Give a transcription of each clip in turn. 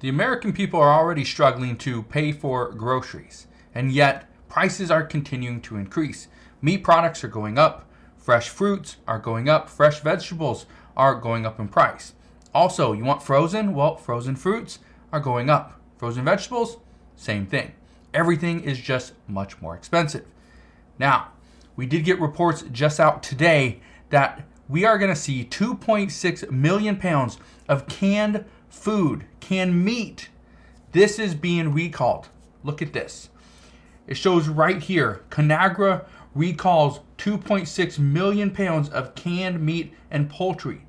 The American people are already struggling to pay for groceries, and yet prices are continuing to increase. Meat products are going up, fresh fruits are going up, fresh vegetables are going up in price. Also, you want frozen? Well, frozen fruits are going up. Frozen vegetables, same thing. Everything is just much more expensive. Now, we did get reports just out today that we are going to see 2.6 million pounds of canned food, canned meat. This is being recalled. Look at this. It shows right here, Conagra recalls 2.6 million pounds of canned meat and poultry.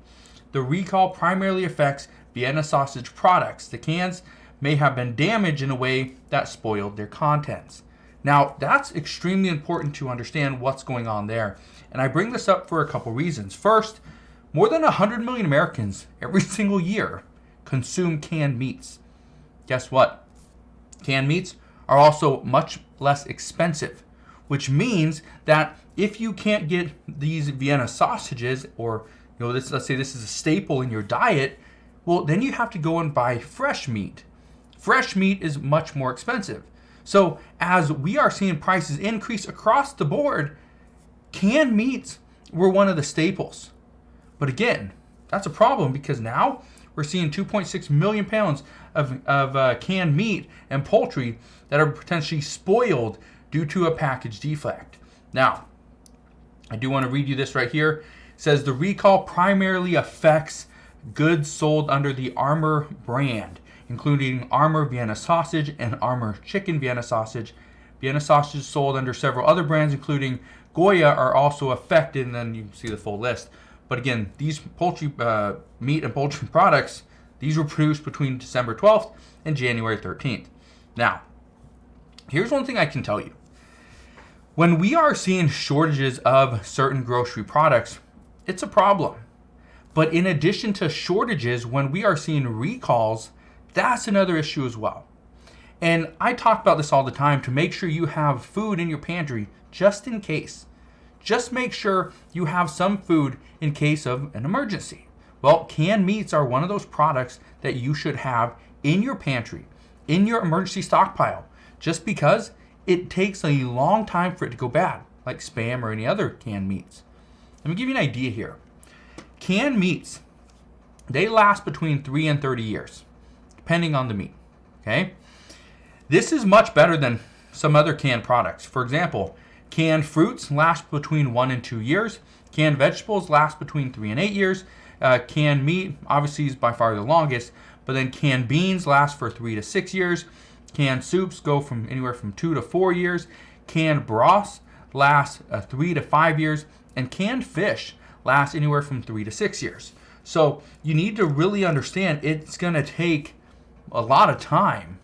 The recall primarily affects Vienna sausage products. The cans may have been damaged in a way that spoiled their contents. Now, that's extremely important to understand what's going on there. And I bring this up for a couple reasons. First, more than 100 million Americans every single year consume canned meats. Guess what? Canned meats are also much less expensive, which means that if you can't get these Vienna sausages, or let's say this is a staple in your diet, well, then you have to go and buy fresh meat. Fresh meat is much more expensive. So as we are seeing prices increase across the board, canned meats were one of the staples. But again, that's a problem because now we're seeing 2.6 million pounds of canned meat and poultry that are potentially spoiled due to a package defect. Now, I do want to read you this right here. It says the recall primarily affects goods sold under the Armour brand, including Armour Vienna sausage and Armour chicken Vienna sausage. Vienna sausage sold under several other brands, including Goya, are also affected, and then you can see the full list. But again, these poultry meat and poultry products, these were produced between December 12th and January 13th. Now, here's one thing I can tell you. When we are seeing shortages of certain grocery products, it's a problem. But in addition to shortages, when we are seeing recalls, that's another issue as well. And I talk about this all the time to make sure you have food in your pantry just in case. Just make sure you have some food in case of an emergency. Well, canned meats are one of those products that you should have in your pantry, in your emergency stockpile, just because it takes a long time for it to go bad, like Spam or any other canned meats. Let me give you an idea here. Canned meats, they last between 3 and 30 years, depending on the meat, okay? This is much better than some other canned products. For example, canned fruits last between 1 and 2 years. Canned vegetables last between 3 and 8 years. Canned meat, obviously, is by far the longest, but then canned beans last for 3 to 6 years. Canned soups go from anywhere from 2 to 4 years. Canned broths last 3 to 5 years. And canned fish lasts anywhere from 3 to 6 years. So you need to really understand it's going to take a lot of time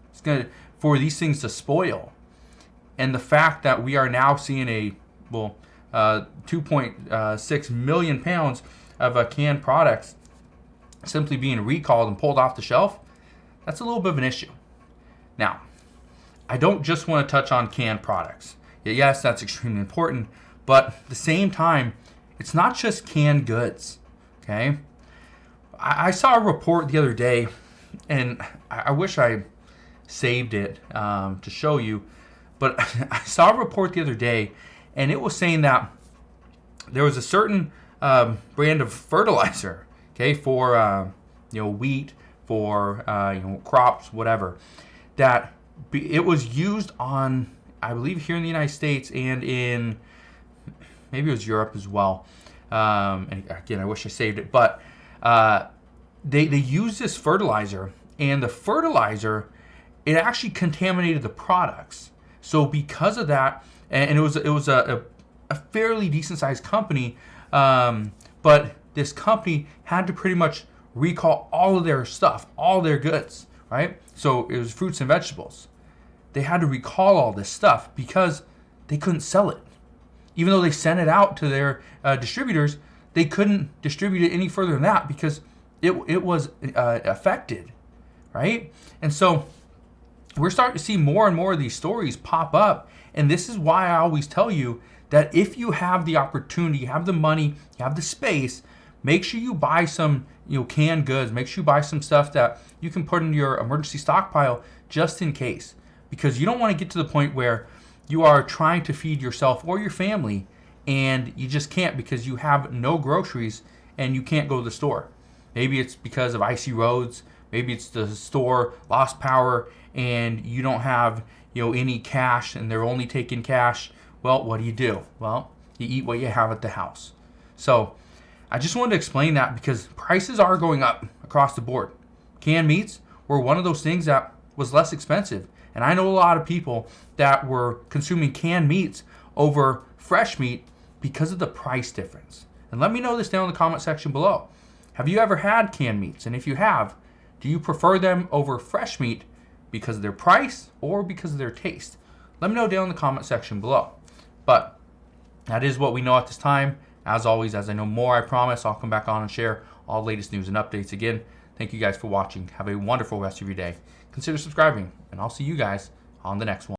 for these things to spoil. And the fact that we are now seeing 2.6 million pounds of canned products simply being recalled and pulled off the shelf, that's a little bit of an issue. Now, I don't just want to touch on canned products. Yes, that's extremely important, but at the same time, it's not just canned goods, okay? I saw a report the other day, and I wish I saved it to show you, but I saw a report the other day, and it was saying that there was a certain brand of fertilizer, okay, for wheat, for crops, whatever, that it was used on, I believe, here in the United States and in maybe it was Europe as well. And again, I wish I saved it, but they used this fertilizer, and the fertilizer, it actually contaminated the products. So because of that, and it was a fairly decent sized company, but this company had to pretty much recall all of their stuff, all their goods, right? So it was fruits and vegetables. They had to recall all this stuff because they couldn't sell it. Even though they sent it out to their distributors, they couldn't distribute it any further than that because it was affected, right? And so we're starting to see more and more of these stories pop up. And this is why I always tell you that if you have the opportunity, you have the money, you have the space, make sure you buy some canned goods. Make sure you buy some stuff that you can put in your emergency stockpile just in case, because you don't want to get to the point where you are trying to feed yourself or your family and you just can't because you have no groceries and you can't go to the store. Maybe it's because of icy roads. Maybe it's the store lost power and you don't have any cash and they're only taking cash. Well, what do? Well, you eat what you have at the house. So I just wanted to explain that because prices are going up across the board. Canned meats were one of those things that was less expensive. And I know a lot of people that were consuming canned meats over fresh meat because of the price difference. And let me know this down in the comment section below. Have you ever had canned meats? And if you have, do you prefer them over fresh meat because of their price or because of their taste? Let me know down in the comment section below. But that is what we know at this time. As always, as I know more, I promise I'll come back on and share all the latest news and updates. Again, thank you guys for watching. Have a wonderful rest of your day. Consider subscribing, and I'll see you guys on the next one.